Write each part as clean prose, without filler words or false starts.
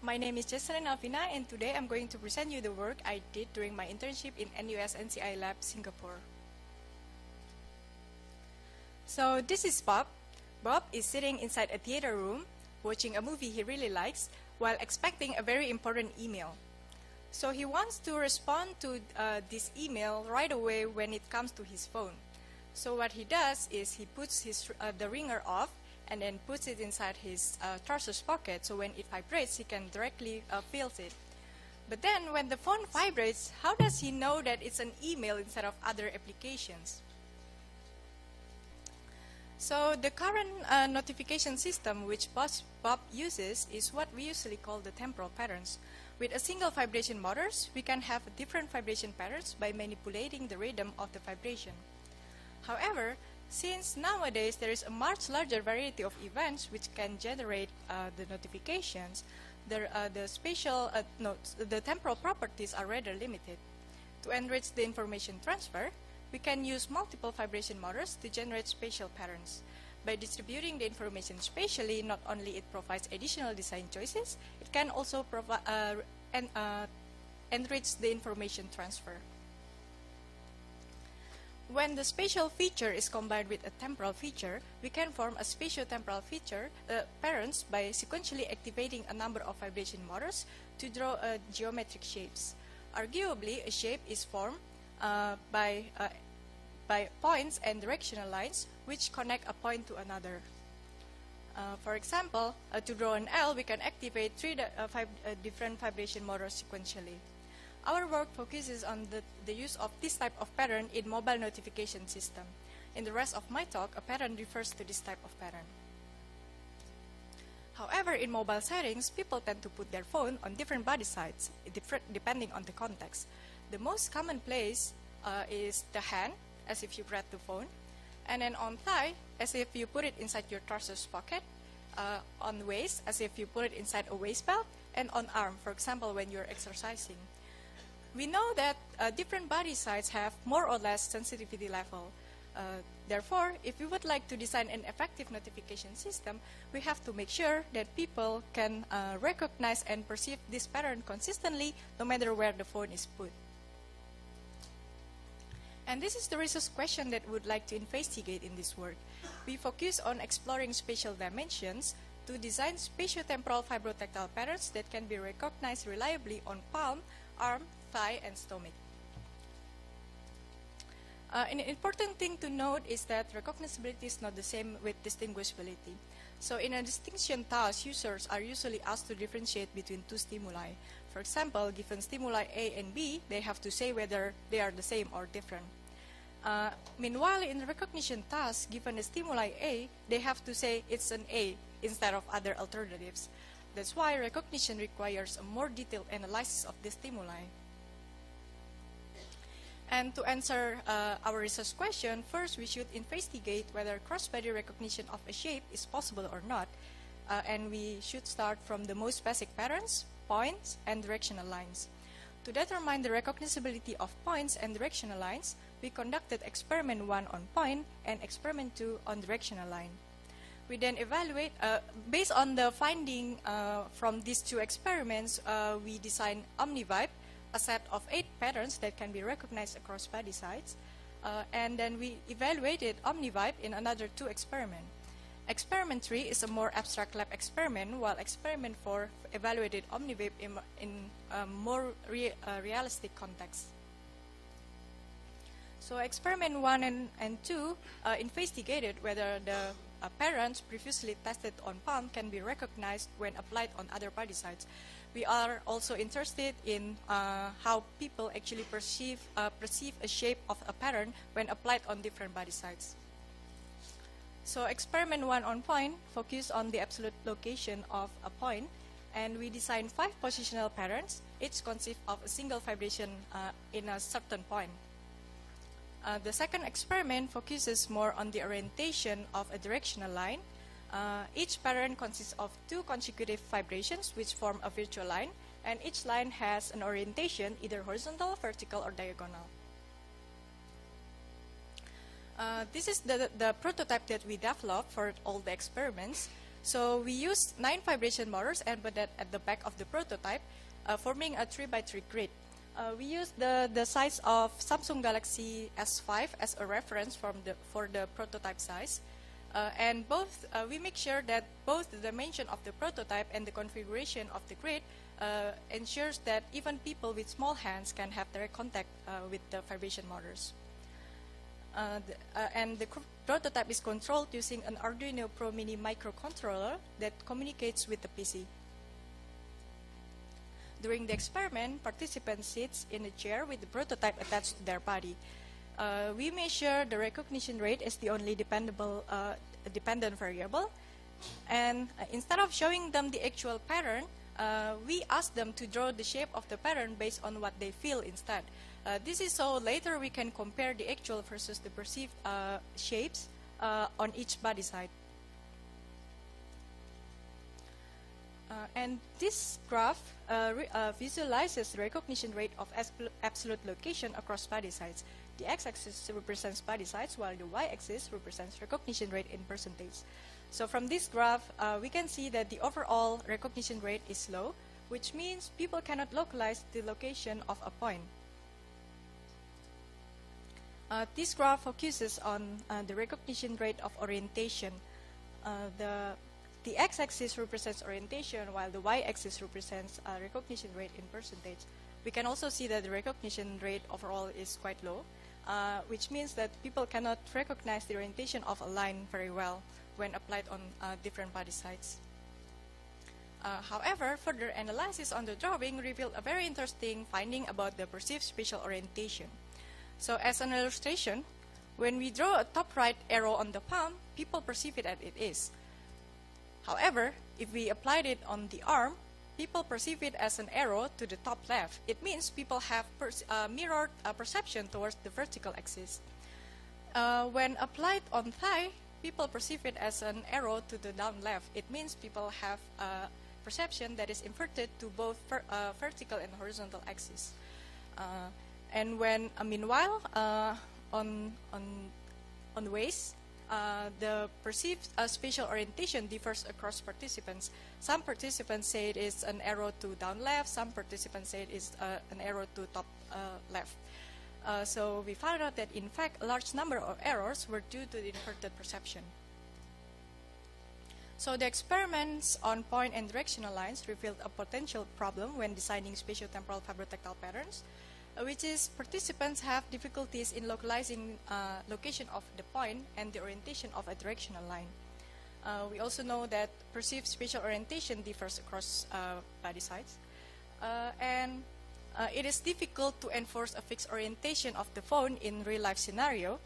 my name is Jessalyn Alvina, and today I'm going to present you the work I did during my internship in NUS NCI Lab, Singapore. So this is Bob. Bob is sitting inside a theater room, watching a movie he really likes, while expecting a very important email. So he wants to respond to this email right away when it comes to his phone. So what he does is he puts the ringer off and then puts it inside his trousers pocket, so when it vibrates, he can directly feel it. But then when the phone vibrates, how does he know that it's an email instead of other applications? So the current notification system which Bob uses is what we usually call the temporal patterns. With a single vibration motors, we can have different vibration patterns by manipulating the rhythm of the vibration. Tohowever, since nowadays there is a much larger variety of events which can generate the notifications, the temporal properties are rather limited. To enrich the information transfer, we can use multiple vibration motors to generate spatial patterns. By distributing the information spatially, not only it provides additional design choices, it can also enrich the information transfer. When the spatial feature is combined with a temporal feature, we can form a spatiotemporal feature patterns by sequentially activating a number of vibration motors to draw geometric shapes. Arguably, a shape is formed by points and directional lines which connect a point to another. For example, to draw an L, we can activate five different vibration motors sequentially. Our work focuses on the use of this type of pattern in mobile notification system. In the rest of my talk, a pattern refers to this type of pattern. However, in mobile settings, people tend to put their phone on different body sides, depending on the context. The most common place is the hand, as if you grab the phone, and then on thigh, as if you put it inside your trousers pocket, on waist, as if you put it inside a waist belt, and on arm, for example, when you're exercising. We know that different body sides have more or less sensitivity level. Therefore, if we would like to design an effective notification system, we have to make sure that people can recognize and perceive this pattern consistently, no matter where the phone is put. And this is the research question that we would like to investigate in this work. We focus on exploring spatial dimensions to design spatiotemporal vibrotactile patterns that can be recognized reliably on palm, arm, thigh, and stomach. An important thing to note is that recognizability is not the same with distinguishability. So in a distinction task, users are usually asked to differentiate between two stimuli. For example, given stimuli A and B, they have to say whether they are the same or different. Meanwhile, in the recognition task, given a stimuli A, they have to say it's an A instead of other alternatives. That's why recognition requires a more detailed analysis of the stimuli. And to answer our research question, first we should investigate whether cross-body recognition of a shape is possible or not. And we should start from the most basic patterns, points, and directional lines. To determine the recognizability of points and directional lines, we conducted experiment 1 on point and experiment 2 on directional line. We then evaluate, based on the finding from these two experiments, we designed OmniVib, a set of 8 patterns that can be recognized across body sides. And then we evaluated OmniVib in another 2 experiments. Experiment 3 is a more abstract lab experiment, while experiment 4 evaluated OmniVib in a more realistic context. So experiment 1 and 2 investigated whether the patterns previously tested on palm can be recognized when applied on other body sides. We are also interested in how people actually perceive a shape of a pattern when applied on different body sides. So experiment 1 on point focused on the absolute location of a point, and we designed 5 positional patterns, each consist of a single vibration in a certain point. The second experiment focuses more on the orientation of a directional line. Each pattern consists of 2 consecutive vibrations which form a virtual line, and each line has an orientation either horizontal, vertical, or diagonal. This is the prototype that we developed for all the experiments. So we used 9 vibration motors embedded at the back of the prototype, forming a 3x3 grid. We used the size of Samsung Galaxy S5 as a reference for the prototype size. And we make sure that both the dimension of the prototype and the configuration of the grid ensures that even people with small hands can have direct contact with the vibration motors. And the prototype is controlled using an Arduino Pro Mini microcontroller that communicates with the PC. During the experiment, participants sit in a chair with the prototype attached to their body. We measure the recognition rate as the only dependent variable. And instead of showing them the actual pattern, we ask them to draw the shape of the pattern based on what they feel instead. This is so later we can compare the actual versus the perceived shapes on each body side. And this graph visualizes the recognition rate of absolute location across body sides. The x-axis represents body sides, while the y-axis represents recognition rate in percentage. So from this graph, we can see that the overall recognition rate is low, which means people cannot localize the location of a point. This graph focuses on the recognition rate of orientation. The x-axis represents orientation, while the y-axis represents recognition rate in percentage. We can also see that the recognition rate overall is quite low, which means that people cannot recognize the orientation of a line very well when applied on different body sides. However, further analysis on the drawing revealed a very interesting finding about the perceived spatial orientation. So as an illustration, when we draw a top right arrow on the palm, people perceive it as it is. However, if we applied it on the arm, people perceive it as an arrow to the top left. It means people have mirrored perception towards the vertical axis. When applied on thigh, people perceive it as an arrow to the down left. It means people have perception that is inverted to both vertical and horizontal axis. And when, meanwhile, on waist, the perceived spatial orientation differs across participants. Some participants say it is an arrow to down left, some participants say it is an arrow to top left. So we found out that in fact a large number of errors were due to the inverted perception. So the experiments on point and directional lines revealed a potential problem when designing spatiotemporal vibrotactile patterns, which is participants have difficulties in localizing location of the point and the orientation of a directional line. We also know that perceived spatial orientation differs across body sides. And it is difficult to enforce a fixed orientation of the phone in real-life scenario.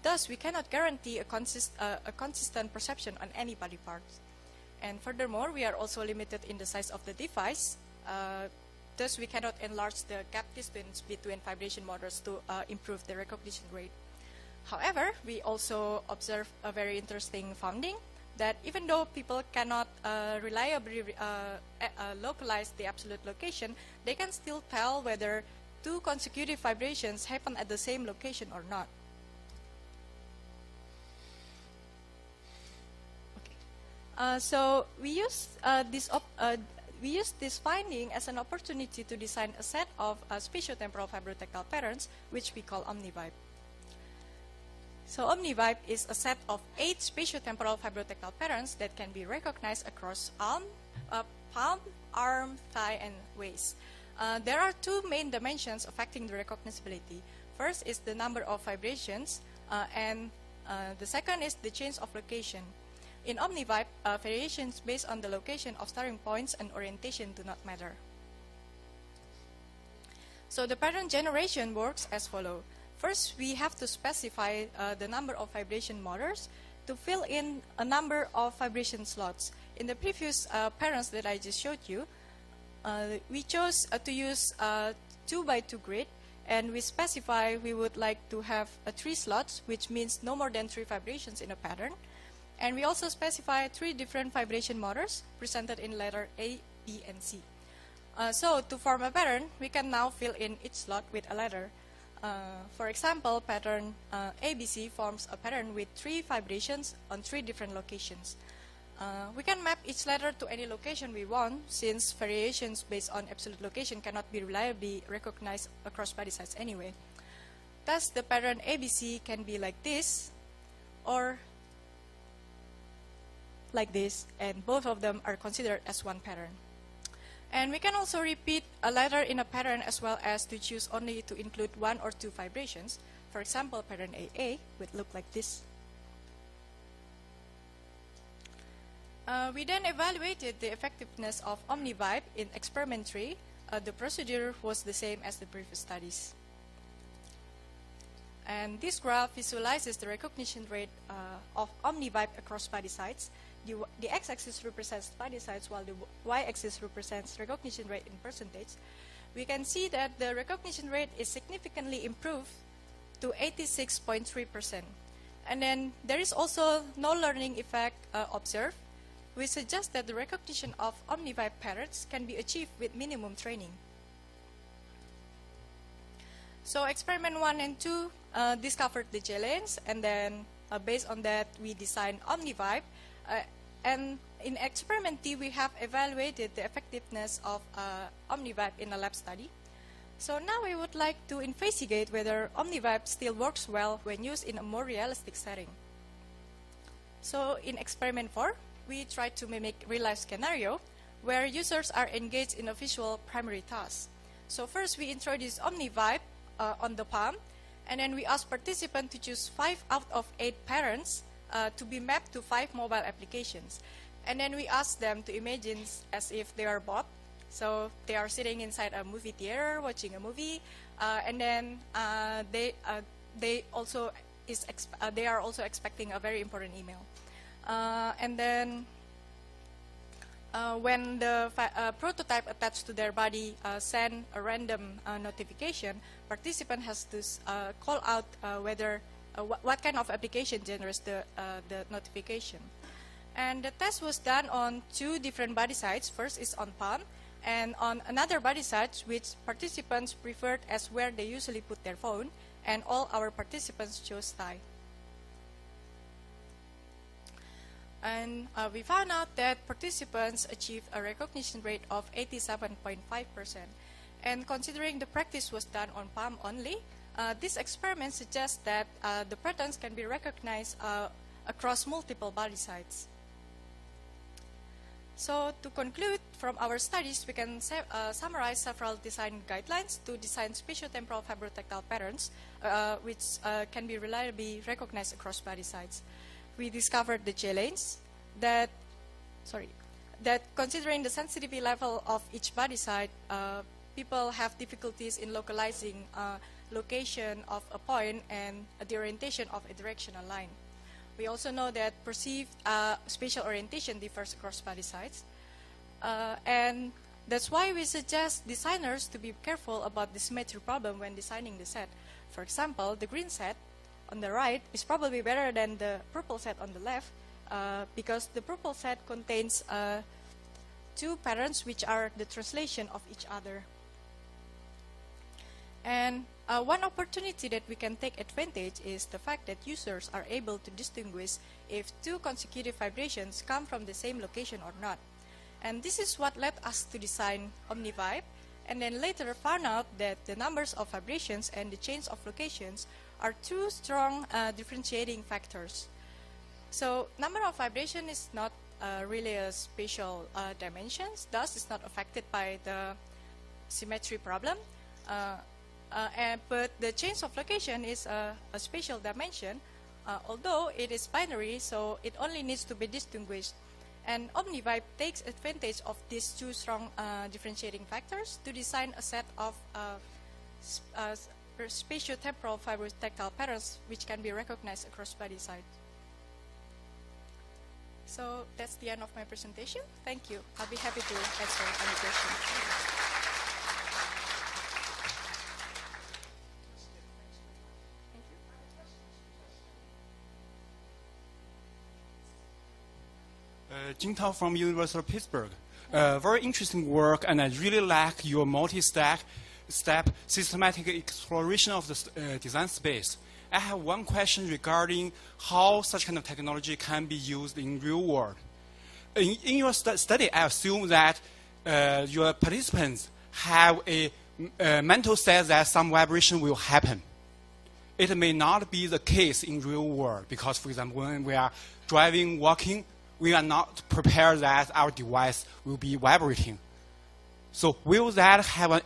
Thus, we cannot guarantee a consistent perception on any body parts. And furthermore, we are also limited in the size of the device. Thus, we cannot enlarge the gap distance between vibration motors to improve the recognition rate. However, we also observe a very interesting finding that even though people cannot reliably localize the absolute location, they can still tell whether 2 consecutive vibrations happen at the same location or not. Okay. So we use this finding as an opportunity to design a set of spatiotemporal vibrotactile patterns, which we call OmniVib. So OmniVib is a set of 8 spatiotemporal vibrotactile patterns that can be recognized across palm, arm, thigh, and waist. There are 2 main dimensions affecting the recognizability. First is the number of vibrations, and the second is the change of location. In OmniVib, variations based on the location of starting points and orientation do not matter. So the pattern generation works as follows. First, we have to specify the number of vibration motors to fill in a number of vibration slots. In the previous patterns that I just showed you, we chose to use a 2x2 grid, and we specify we would like to have 3 slots, which means no more than 3 vibrations in a pattern. And we also specify 3 different vibration motors presented in letter A, B, and C. So to form a pattern, we can now fill in each slot with a letter. For example, pattern ABC forms a pattern with 3 vibrations on 3 different locations. We can map each letter to any location we want, since variations based on absolute location cannot be reliably recognized across body sites anyway. Thus, the pattern ABC can be like this, or like this, and both of them are considered as one pattern. And we can also repeat a letter in a pattern as well as to choose only to include one or two vibrations. For example, pattern AA would look like this. We then evaluated the effectiveness of OmniVib in experiment 3. The procedure was the same as the previous studies. And this graph visualizes the recognition rate of OmniVib across body sites. The x-axis represents body sites, while the y-axis represents recognition rate in percentage. We can see that the recognition rate is significantly improved to 86.3%. And then there is also no learning effect observed. We suggest that the recognition of OmniVib patterns can be achieved with minimum training. So experiment 1 and 2 discovered the J-lanes, and then based on that we designed OmniVib. And in experiment D, we have evaluated the effectiveness of OmniVib in a lab study. So now we would like to investigate whether OmniVib still works well when used in a more realistic setting. So in experiment 4, we tried to mimic real-life scenario where users are engaged in a visual primary task. So first we introduced OmniVib on the palm, and then we asked participants to choose 5 out of 8 patterns to be mapped to 5 mobile applications. And then we asked them to imagine as if they are Bob. So they are sitting inside a movie theater watching a movie, and then they are also expecting a very important email. And then when the prototype attached to their body send a random notification, participant has to call out what kind of application generates the notification. And the test was done on 2 different body sites. First is on palm, and on another body site which participants preferred as where they usually put their phone, and all our participants chose thigh. And we found out that participants achieved a recognition rate of 87.5%. And considering the practice was done on palm only, this experiment suggests that the patterns can be recognized across multiple body sites. So to conclude from our studies, we can summarize several design guidelines to design spatiotemporal vibrotactile patterns which can be reliably recognized across body sites. We discovered the J-lanes that considering the sensitivity level of each body site, people have difficulties in localizing location of a point and the orientation of a directional line. We also know that perceived spatial orientation differs across body sites. And that's why we suggest designers to be careful about the symmetry problem when designing the set. For example, the green set on the right is probably better than the purple set on the left because the purple set contains 2 patterns which are the translation of each other. And one opportunity that we can take advantage is the fact that users are able to distinguish if 2 consecutive vibrations come from the same location or not. And this is what led us to design OmniVib, and then later found out that the numbers of vibrations and the change of locations are 2 strong differentiating factors. So number of vibration is not really a spatial dimensions, thus it's not affected by the symmetry problem. But the change of location is a spatial dimension, although it is binary, so it only needs to be distinguished. And OmniVib takes advantage of these 2 strong differentiating factors to design a set of spatiotemporal vibrotactile patterns which can be recognized across body sites. So that's the end of my presentation. Thank you. I'll be happy to answer any questions. Zhao from University of Pittsburgh. Very interesting work, and I really like your multi-step systematic exploration of the design space. I have one question regarding how such kind of technology can be used in real world. in your study, I assume that your participants have a mental state that some vibration will happen. It may not be the case in real world because, for example, when we are driving, walking, we are not prepared that our device will be vibrating. So will that have a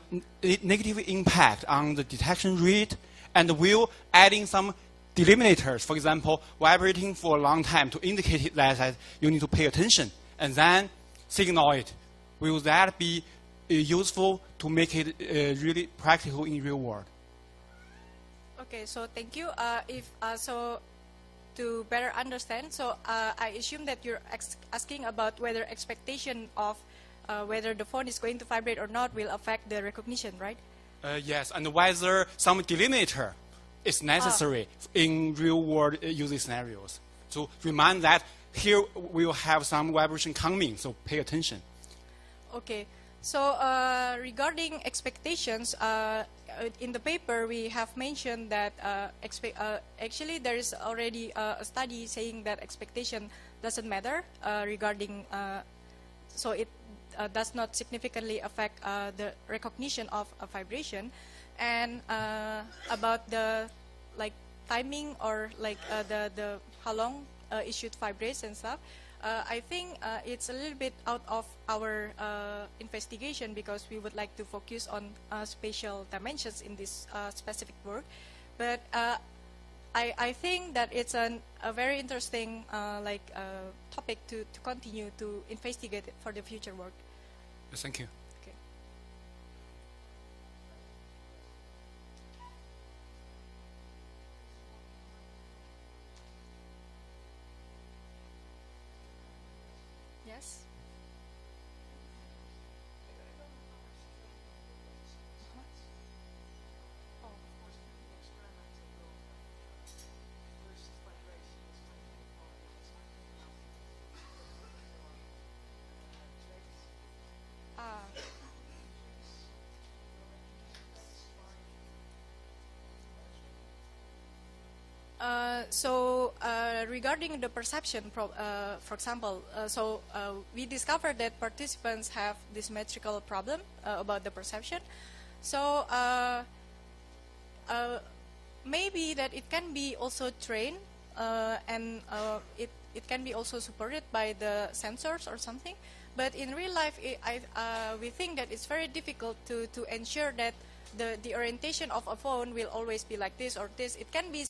negative impact on the detection rate? And will adding some delimiters, for example, vibrating for a long time to indicate that you need to pay attention and then signal it, will that be useful to make it really practical in real world? Okay, so thank you. So to better understand, so I assume that you're asking about whether expectation of whether the phone is going to vibrate or not will affect the recognition, right? Yes, and whether some delimiter is necessary in real-world using scenarios. To remind that here we will have some vibration coming, so pay attention. Okay, so regarding expectations, in the paper we have mentioned that actually there is already a study saying that expectation doesn't matter regarding, so it does not significantly affect the recognition of a vibration. And about the timing or the how long it should vibrate and stuff, I think it's a little bit out of our investigation because we would like to focus on spatial dimensions in this specific work. But I think that it's a very interesting topic to continue to investigate for the future work. Thank you. Okay. Yes. Regarding the perception, for example, we discovered that participants have this metrical problem about the perception. So maybe that it can be also trained and it can be also supported by the sensors or something. But in real life, we think that it's very difficult to ensure that the orientation of a phone will always be like this or this. It can be